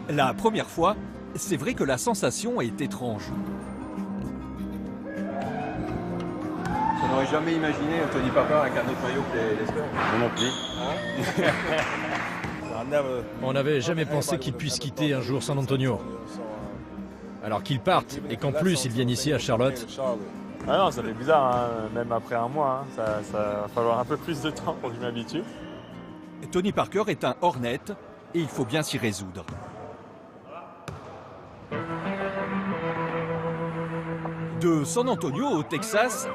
La première fois, c'est vrai que la sensation est étrange. On n'aurait jamais imaginé Tony Parker avec un autre maillot que les Spurs. Moi non plus. On n'avait jamais pensé qu'il puisse quitter un jour San Antonio. Alors qu'il parte et qu'en plus il vienne ici à Charlotte. Ah non, ça fait bizarre, hein, même après un mois. Hein. Ça va falloir un peu plus de temps pour que je m'habitue. Tony Parker est un Hornet et il faut bien s'y résoudre. De San Antonio au Texas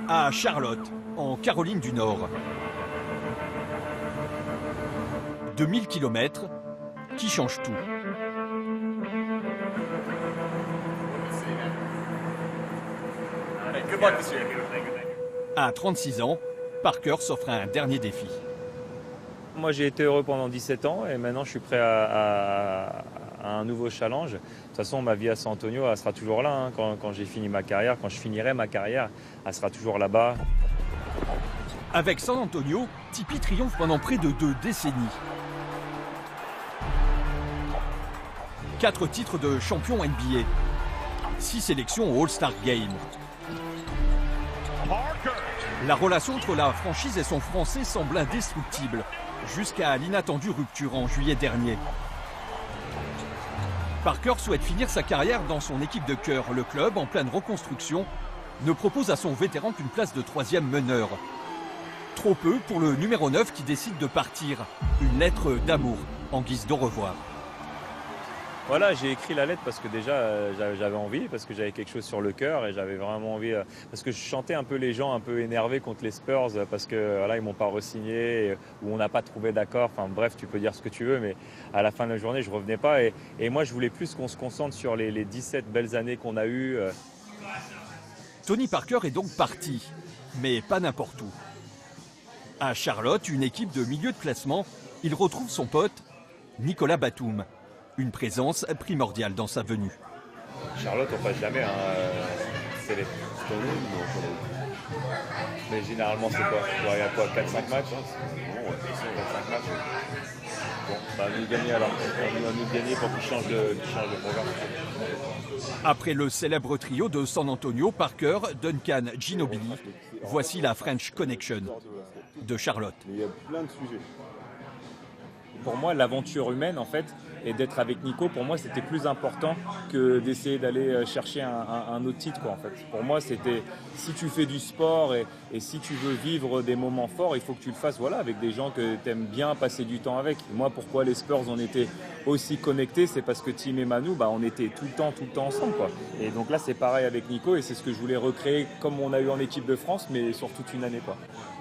à Charlotte, en Caroline du Nord. 2000 km qui changent tout. À 36 ans, Parker s'offre un dernier défi. Moi j'ai été heureux pendant 17 ans et maintenant je suis prêt à un nouveau challenge. De toute façon ma vie à San Antonio elle sera toujours là. Hein. Quand j'ai fini ma carrière, quand je finirai ma carrière, elle sera toujours là-bas. Avec San Antonio, Tipi triomphe pendant près de 2 décennies. 4 titres de champion NBA. 6 sélections au All-Star Game. La relation entre la franchise et son français semble indestructible, jusqu'à l'inattendue rupture en juillet dernier. Parker souhaite finir sa carrière dans son équipe de cœur. Le club, en pleine reconstruction, ne propose à son vétéran qu'une place de 3e meneur. Trop peu pour le numéro 9 qui décide de partir. Une lettre d'amour en guise d'au revoir. Voilà, j'ai écrit la lettre parce que déjà j'avais envie, parce que j'avais quelque chose sur le cœur et j'avais vraiment envie, parce que je chantais un peu les gens un peu énervés contre les Spurs parce que voilà, ils m'ont pas re-signé ou on n'a pas trouvé d'accord. Enfin bref, tu peux dire ce que tu veux, mais à la fin de la journée, je revenais pas et moi je voulais plus qu'on se concentre sur les 17 belles années qu'on a eues. Tony Parker est donc parti, mais pas n'importe où. À Charlotte, une équipe de milieu de classement, il retrouve son pote Nicolas Batum. Une présence primordiale dans sa venue. Charlotte, on passe jamais. Hein. C'est les... Mais généralement, c'est quoi? Il y a quoi? 4-5 matchs? Non, 4-5 matchs. Bon, bah, nous gagner alors. On va nous gagner pour qu'ils changent le programme. Après le célèbre trio de San Antonio, Parker, Duncan, Ginobili, voici la French Connection de Charlotte. Il y a plein de sujets. Pour moi, l'aventure humaine, en fait, et d'être avec Nico, pour moi, c'était plus important que d'essayer d'aller chercher un autre titre, quoi, en fait. Pour moi, c'était, si tu fais du sport et si tu veux vivre des moments forts, il faut que tu le fasses, voilà, avec des gens que tu aimes bien passer du temps avec. Moi, pourquoi les Spurs, on était aussi connectés, c'est parce que Tim et Manu, bah, on était tout le temps ensemble, quoi. Et donc là, c'est pareil avec Nico, et c'est ce que je voulais recréer comme on a eu en équipe de France, mais sur toute une année, quoi.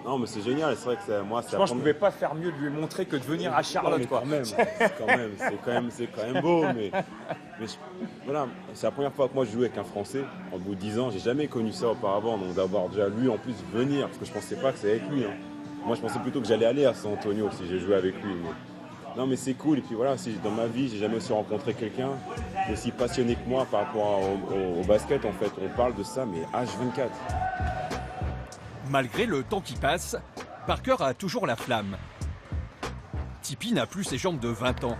Non, mais c'est génial, c'est vrai que moi, c'est. Je pense que je ne pouvais pas faire mieux de lui montrer que de venir à Charlotte, quoi. C'est quand même beau, mais voilà, c'est la première fois que moi je jouais avec un Français. En bout de 10 ans, j'ai jamais connu ça auparavant, donc d'avoir déjà lui en plus venir, parce que je pensais pas que c'est avec lui. Hein. Moi, je pensais plutôt que j'allais aller à San Antonio si j'ai joué avec lui. Mais... Non, mais c'est cool. Et puis voilà, dans ma vie, j'ai jamais aussi rencontré quelqu'un aussi passionné que moi par rapport au basket. En fait, on parle de ça, mais H24. Malgré le temps qui passe, Parker a toujours la flamme. Tipi n'a plus ses jambes de 20 ans,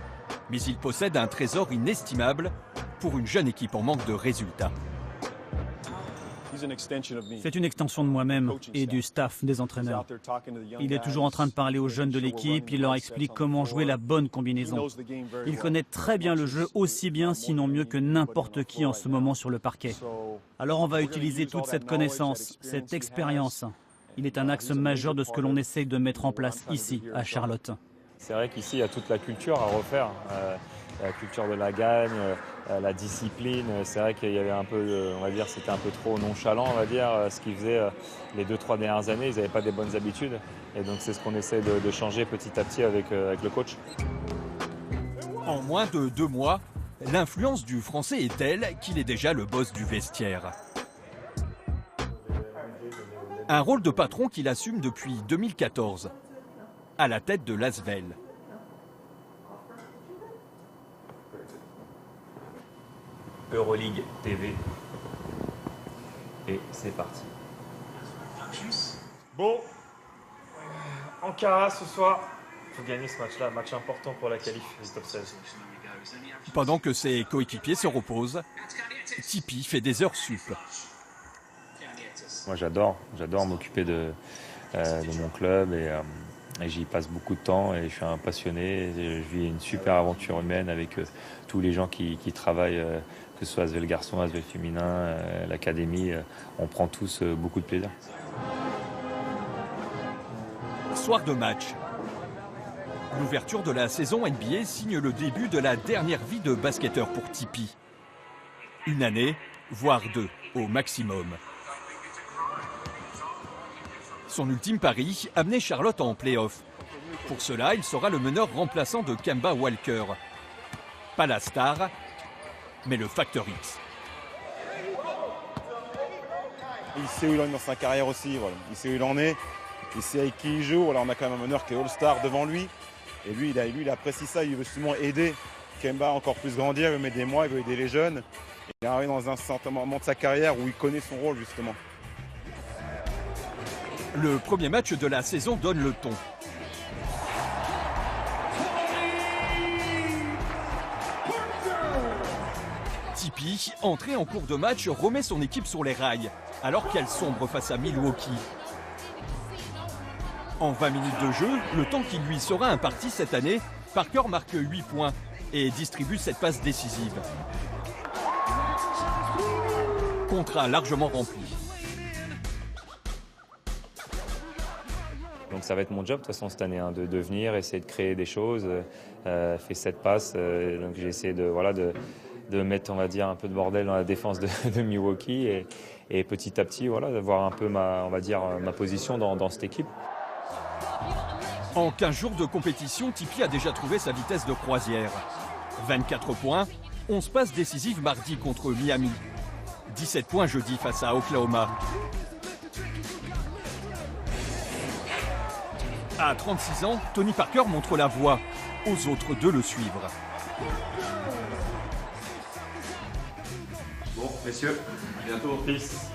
mais il possède un trésor inestimable pour une jeune équipe en manque de résultats. C'est une extension de moi-même et du staff des entraîneurs. Il est toujours en train de parler aux jeunes de l'équipe, il leur explique comment jouer la bonne combinaison. Il connaît très bien le jeu, aussi bien sinon mieux que n'importe qui en ce moment sur le parquet. Alors on va utiliser toute cette connaissance, cette expérience. Il est un axe majeur de ce que l'on essaye de mettre en place ici, à Charlotte. C'est vrai qu'ici, il y a toute la culture à refaire. La culture de la gagne, la discipline. C'est vrai qu'il y avait un peu, on va dire, c'était un peu trop nonchalant, on va dire, ce qu'ils faisaient les 2-3 dernières années. Ils n'avaient pas des bonnes habitudes. Et donc, c'est ce qu'on essaie de changer petit à petit avec le coach. En moins de 2 mois, l'influence du Français est telle qu'il est déjà le boss du vestiaire. Un rôle de patron qu'il assume depuis 2014, à la tête de l'Asvel. Euroleague TV. Et c'est parti. Bon, Ankara ce soir, faut gagner ce match-là, match important pour la qualif du top 16. Pendant que ses coéquipiers se reposent, Tipi fait des heures sup. Moi j'adore m'occuper de mon club et j'y passe beaucoup de temps et je suis un passionné. Je vis une super aventure humaine avec tous les gens qui travaillent, que ce soit Asvel garçon, Asvel féminin, l'académie. On prend tous beaucoup de plaisir. Soir de match. L'ouverture de la saison NBA signe le début de la dernière vie de basketteur pour Tipi. Une année, voire deux, au maximum. Son ultime pari, amener Charlotte en play-off. Pour cela, il sera le meneur remplaçant de Kemba Walker. Pas la star, mais le facteur X. Il sait où il en est dans sa carrière aussi, voilà. Il sait où il en est, il sait avec qui il joue. Alors on a quand même un meneur qui est all-star devant lui. Et lui, il apprécie ça, il veut justement aider Kemba encore plus grandir, il veut m'aider moi, il veut aider les jeunes. Il est arrivé dans un certain moment de sa carrière où il connaît son rôle justement. Le premier match de la saison donne le ton. Tipi, entré en cours de match, remet son équipe sur les rails, alors qu'elle sombre face à Milwaukee. En 20 minutes de jeu, le temps qui lui sera imparti cette année, Parker marque 8 points et distribue cette passe décisive. Contrat largement rempli. Donc ça va être mon job de toute façon cette année, hein, de venir, essayer de créer des choses. Fait 7 passes, donc j'ai essayé de mettre, on va dire, un peu de bordel dans la défense de Milwaukee et petit à petit, voilà, d'avoir un peu ma position dans cette équipe. En 15 jours de compétition, Tipi a déjà trouvé sa vitesse de croisière. 24 points, 11 passes décisives mardi contre Miami. 17 points jeudi face à Oklahoma. À 36 ans, Tony Parker montre la voie aux autres de le suivre. Bon, messieurs, à bientôt. Peace.